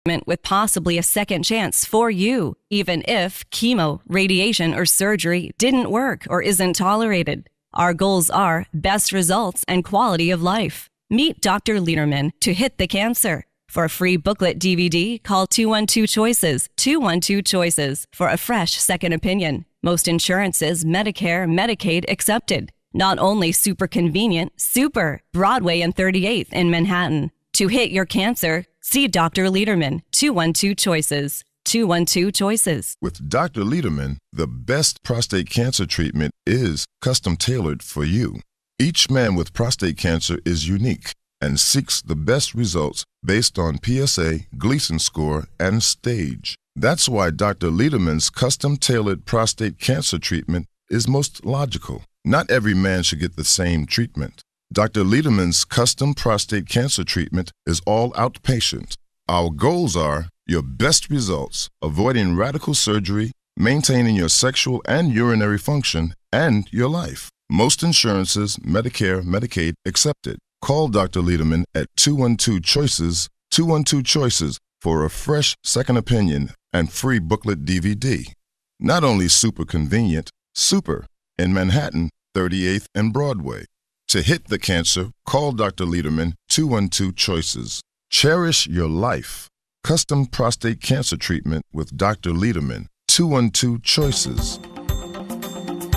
with possibly a second chance for you, even if chemo, radiation, or surgery didn't work or isn't tolerated. Our goals are best results and quality of life. Meet Dr. Lederman to hit the cancer. For a free booklet DVD, call 212-CHOICES, 212-CHOICES for a fresh second opinion. Most insurances, Medicare, Medicaid accepted. Not only super convenient, super Broadway and 38th in Manhattan. To hit your cancer, see Dr. Lederman, 212-CHOICES, 212-CHOICES. With Dr. Lederman, the best prostate cancer treatment is custom tailored for you. Each man with prostate cancer is unique and seeks the best results based on PSA, Gleason score, and stage. That's why Dr. Lederman's custom-tailored prostate cancer treatment is most logical. Not every man should get the same treatment. Dr. Lederman's custom prostate cancer treatment is all outpatient. Our goals are your best results, avoiding radical surgery, maintaining your sexual and urinary function, and your life. Most insurances, Medicare, Medicaid, accepted. Call Dr. Lederman at 212-CHOICES, 212-CHOICES for a fresh second opinion and free booklet DVD. Not only super convenient, super in Manhattan, 38th and Broadway. To hit the cancer, call Dr. Lederman, 212-CHOICES. Cherish your life. Custom prostate cancer treatment with Dr. Lederman, 212-CHOICES.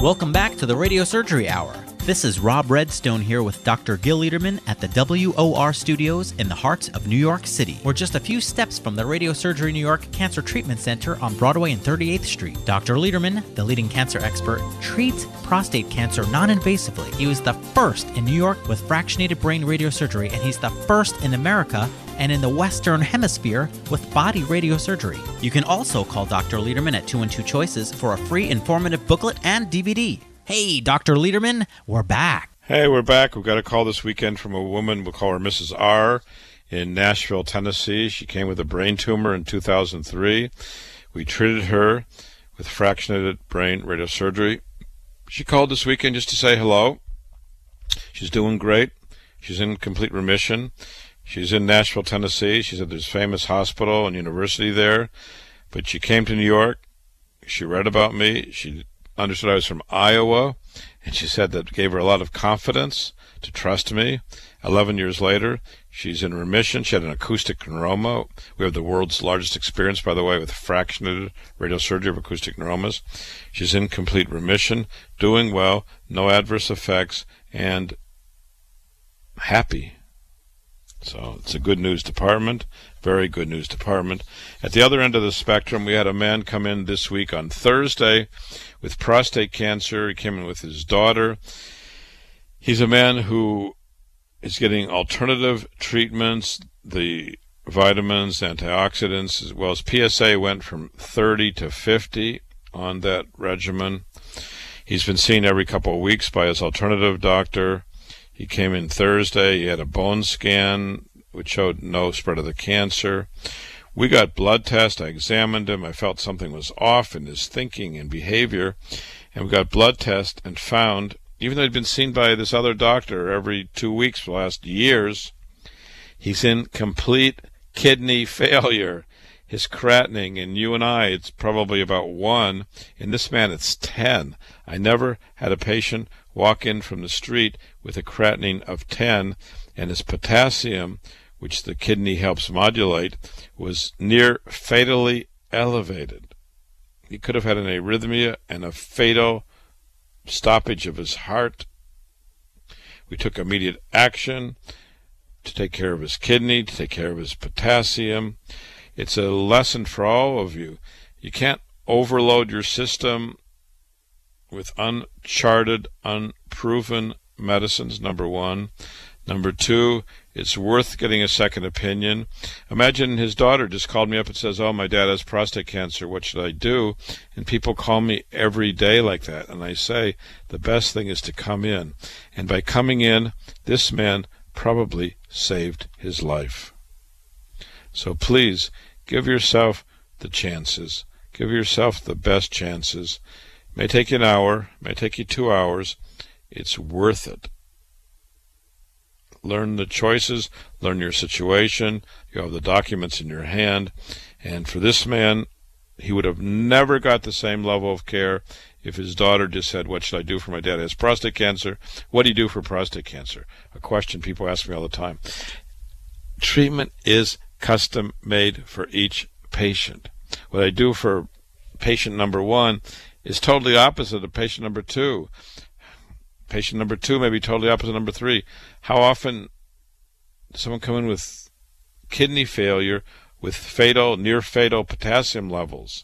Welcome back to the Radiosurgery Hour. This is Rob Redstone here with Dr. Gil Lederman at the WOR Studios in the heart of New York City. We're just a few steps from the Radiosurgery New York Cancer Treatment Center on Broadway and 38th Street. Dr. Lederman, the leading cancer expert, treats prostate cancer non-invasively. He was the first in New York with fractionated brain radiosurgery, and he's the first in America and in the Western Hemisphere with body radiosurgery. You can also call Dr. Lederman at 212-CHOICES for a free informative booklet and DVD. Hey, Dr. Lederman, we're back. Hey, we're back. We've got a call this weekend from a woman, we'll call her Mrs. R. in Nashville, Tennessee. She came with a brain tumor in 2003. We treated her with fractionated brain radiosurgery. She called this weekend just to say hello. She's doing great. She's in complete remission. She's in Nashville, Tennessee. She said there's a famous hospital and university there. But she came to New York. She read about me. She understood I was from Iowa, and she said that gave her a lot of confidence to trust me. 11 years later, she's in remission. She had an acoustic neuroma. We have the world's largest experience, by the way, with fractionated radiosurgery of acoustic neuromas. She's in complete remission, doing well, no adverse effects, and happy. So it's a good news department, very good news department. At the other end of the spectrum, we had a man come in this week on Thursday with prostate cancer. He came in with his daughter. He's a man who is getting alternative treatments, the vitamins, antioxidants, as well as PSA went from 30 to 50 on that regimen. He's been seen every couple of weeks by his alternative doctor. He came in Thursday. He had a bone scan, which showed no spread of the cancer. We got blood tests. I examined him. I felt something was off in his thinking and behavior. And we got blood tests and found, even though he'd been seen by this other doctor every 2 weeks for the last years, he's in complete kidney failure. His creatinine, in you and I, it's probably about 1. In this man, it's 10. I never had a patient walk in from the street with a creatinine of 10, and his potassium, which the kidney helps modulate, was near fatally elevated. He could have had an arrhythmia and a fatal stoppage of his heart. We took immediate action to take care of his kidney, to take care of his potassium. It's a lesson for all of you. You can't overload your system with uncharted, unproven medicines, number one. Number two, it's worth getting a second opinion. Imagine his daughter just called me up and says, "Oh, my dad has prostate cancer. What should I do?" And people call me every day like that. And I say, the best thing is to come in. And by coming in, this man probably saved his life. So please, give yourself the chances. Give yourself the best chances. It may take you an hour, it may take you 2 hours. It's worth it. learn the choices, learn your situation. You have the documents in your hand. And for this man, he would have never got the same level of care if his daughter just said, what should I do for my dad? He has prostate cancer. What do you do for prostate cancer? A question people ask me all the time. Treatment is custom made for each patient. What I do for patient number 1 is totally opposite of patient number 2. Patient number 2 may be totally opposite of number 3. How often does someone come in with kidney failure with fatal, near fatal potassium levels?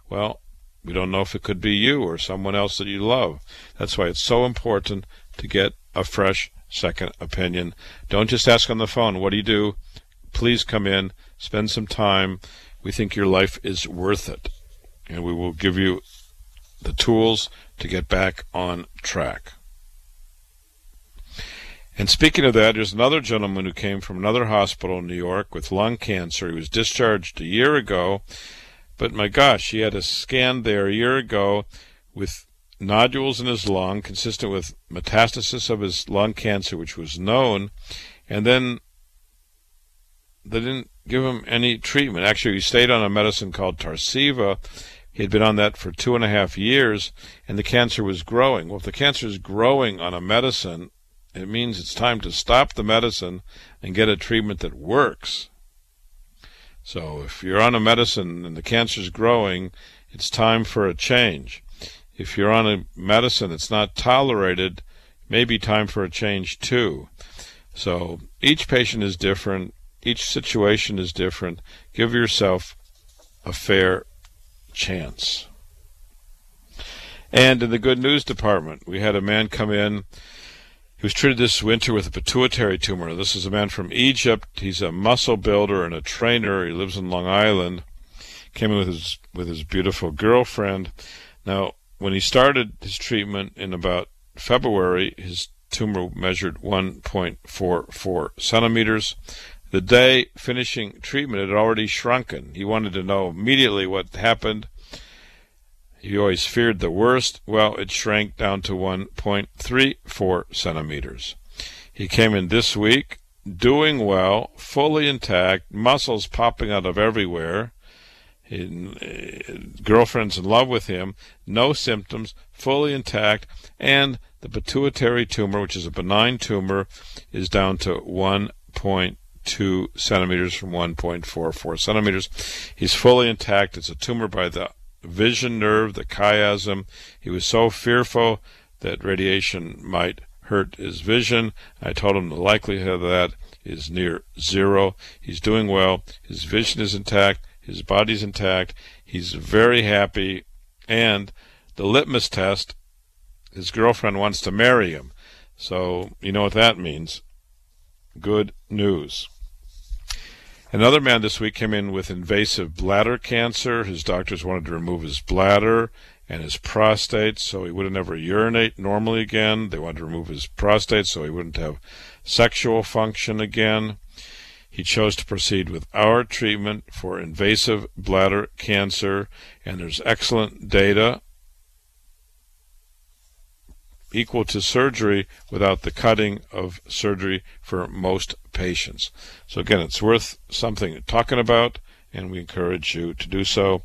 Well, we don't know if it could be you or someone else that you love. That's why it's so important to get a fresh second opinion. Don't just ask on the phone, what do you do? Please come in, spend some time. We think your life is worth it, and we will give you the tools to get back on track. And speaking of that, there's another gentleman who came from another hospital in New York with lung cancer. He was discharged a year ago, but my gosh, he had a scan there a year ago with nodules in his lung, consistent with metastasis of his lung cancer, which was known, and then they didn't give him any treatment. Actually, he stayed on a medicine called Tarceva. He had been on that for 2.5 years, and the cancer was growing. Well, if the cancer is growing on a medicine, it means it's time to stop the medicine and get a treatment that works. So if you're on a medicine and the cancer is growing, it's time for a change. If you're on a medicine that's not tolerated, it may be time for a change too. So each patient is different. Each situation is different. Give yourself a fair chance. And in the good news department, we had a man come in. He was treated this winter with a pituitary tumor. This is a man from Egypt. He's a muscle builder and a trainer. He lives in Long Island. Came in with his beautiful girlfriend. Now, when he started his treatment in about February, his tumor measured 1.44 centimeters. The day finishing treatment, it had already shrunken. He wanted to know immediately what happened. He always feared the worst. Well, it shrank down to 1.34 centimeters. He came in this week, doing well, fully intact, muscles popping out of everywhere. Girlfriend's in love with him, no symptoms, fully intact, and the pituitary tumor, which is a benign tumor, is down to 1.2 centimeters from 1.44 centimeters. He's fully intact. It's a tumor by the vision nerve, the chiasm. He was so fearful that radiation might hurt his vision. I told him the likelihood of that is near zero. He's doing well. His vision is intact. His body's intact. He's very happy. And the litmus test, his girlfriend wants to marry him. So you know what that means. Good news. Another man this week came in with invasive bladder cancer. His doctors wanted to remove his bladder and his prostate so he wouldn't ever urinate normally again. They wanted to remove his prostate so he wouldn't have sexual function again. He chose to proceed with our treatment for invasive bladder cancer, and there's excellent data equal to surgery without the cutting of surgery for most patients. So again, it's worth something talking about, and we encourage you to do so.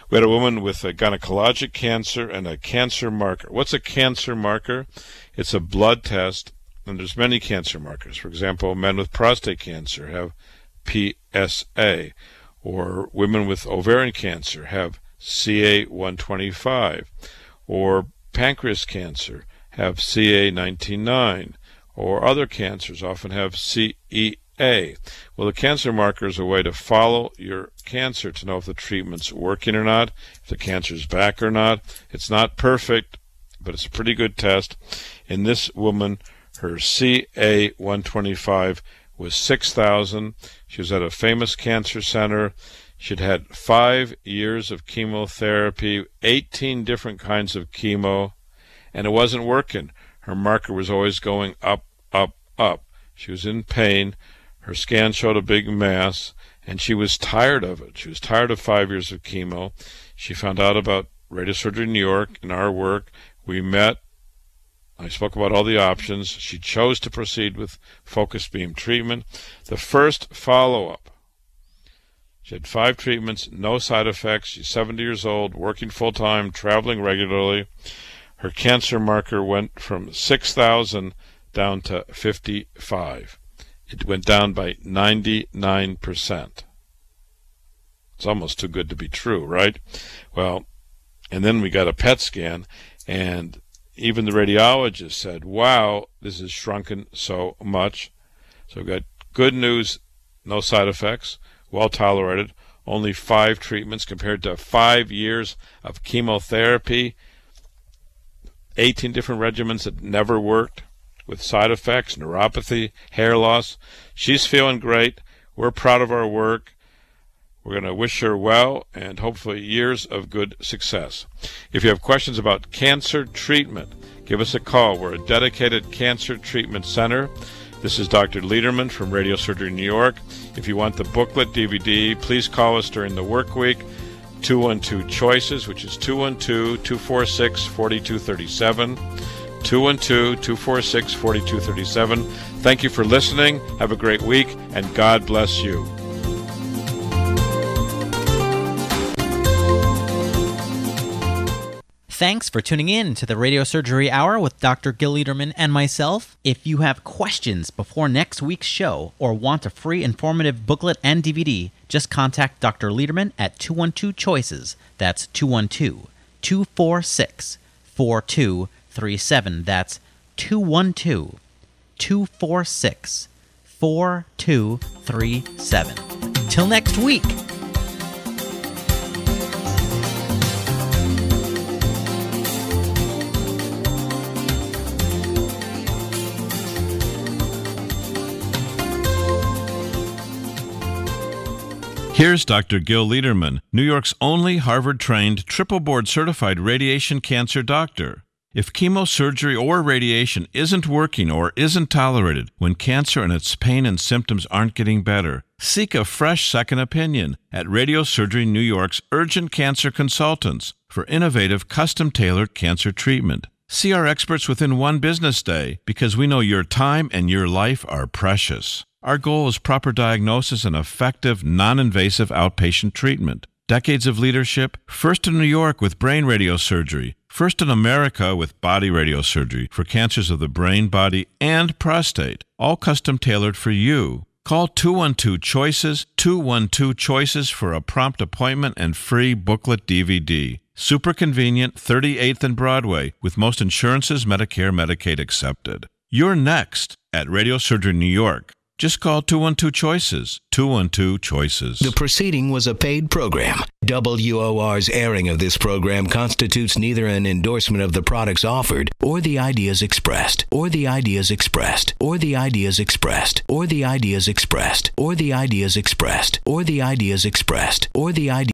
We had a woman with a gynecologic cancer and a cancer marker. What's a cancer marker? It's a blood test, and there's many cancer markers. For example, men with prostate cancer have PSA, or women with ovarian cancer have CA-125, or pancreas cancer have CA-19-9, or other cancers often have CEA. Well, the cancer marker is a way to follow your cancer to know if the treatment's working or not, if the cancer's back or not. It's not perfect, but it's a pretty good test. In this woman, her CA-125 was 6,000. She was at a famous cancer center. She'd had 5 years of chemotherapy, 18 different kinds of chemo, and it wasn't working. Her marker was always going up, up, up. She was in pain. Her scan showed a big mass, and she was tired of it. She was tired of 5 years of chemo. She found out about Radiosurgery New York and our work. We met, I spoke about all the options. She chose to proceed with focused beam treatment. The first follow-up, she had 5 treatments, no side effects. She's 70 years old, working full-time, traveling regularly. Her cancer marker went from 6,000 down to 55. It went down by 99%. It's almost too good to be true, right? Well, and then we got a PET scan, and even the radiologist said, wow, this has shrunken so much. So we got good news, no side effects, well tolerated, only 5 treatments compared to 5 years of chemotherapy, 18 different regimens that never worked, with side effects, neuropathy, hair loss. She's feeling great. We're proud of our work. We're going to wish her well and hopefully years of good success. If you have questions about cancer treatment, give us a call. We're a dedicated cancer treatment center. This is Dr. Lederman from Radiosurgery New York. If you want the booklet DVD, please call us during the work week. 212-CHOICES, which is 212-246-4237. 212-246-4237. Thank you for listening. Have a great week, and God bless you. Thanks for tuning in to the Radiosurgery Hour with Dr. Gil Lederman and myself. If you have questions before next week's show or want a free informative booklet and DVD, just contact Dr. Lederman at 212-CHOICES. That's 212-246-4237. That's 212-246-4237. Till next week. Here's Dr. Gil Lederman, New York's only Harvard-trained, triple-board certified radiation cancer doctor. If chemosurgery or radiation isn't working or isn't tolerated, when cancer and its pain and symptoms aren't getting better, seek a fresh second opinion at Radiosurgery New York's Urgent Cancer Consultants for innovative, custom-tailored cancer treatment. See our experts within one business day because we know your time and your life are precious. Our goal is proper diagnosis and effective, non-invasive outpatient treatment. Decades of leadership, first in New York with brain radiosurgery, first in America with body radiosurgery for cancers of the brain, body, and prostate, all custom-tailored for you. Call 212-CHOICES, 212-CHOICES for a prompt appointment and free booklet DVD. Super convenient, 38th and Broadway, with most insurances, Medicare, Medicaid accepted. You're next at Radiosurgery New York. Just call 212-CHOICES, 212-CHOICES. The proceeding was a paid program. WOR's airing of this program constitutes neither an endorsement of the products offered or the ideas expressed, or the ideas expressed, or the ideas expressed, or the ideas expressed, or the ideas expressed, or the ideas expressed, or the ideas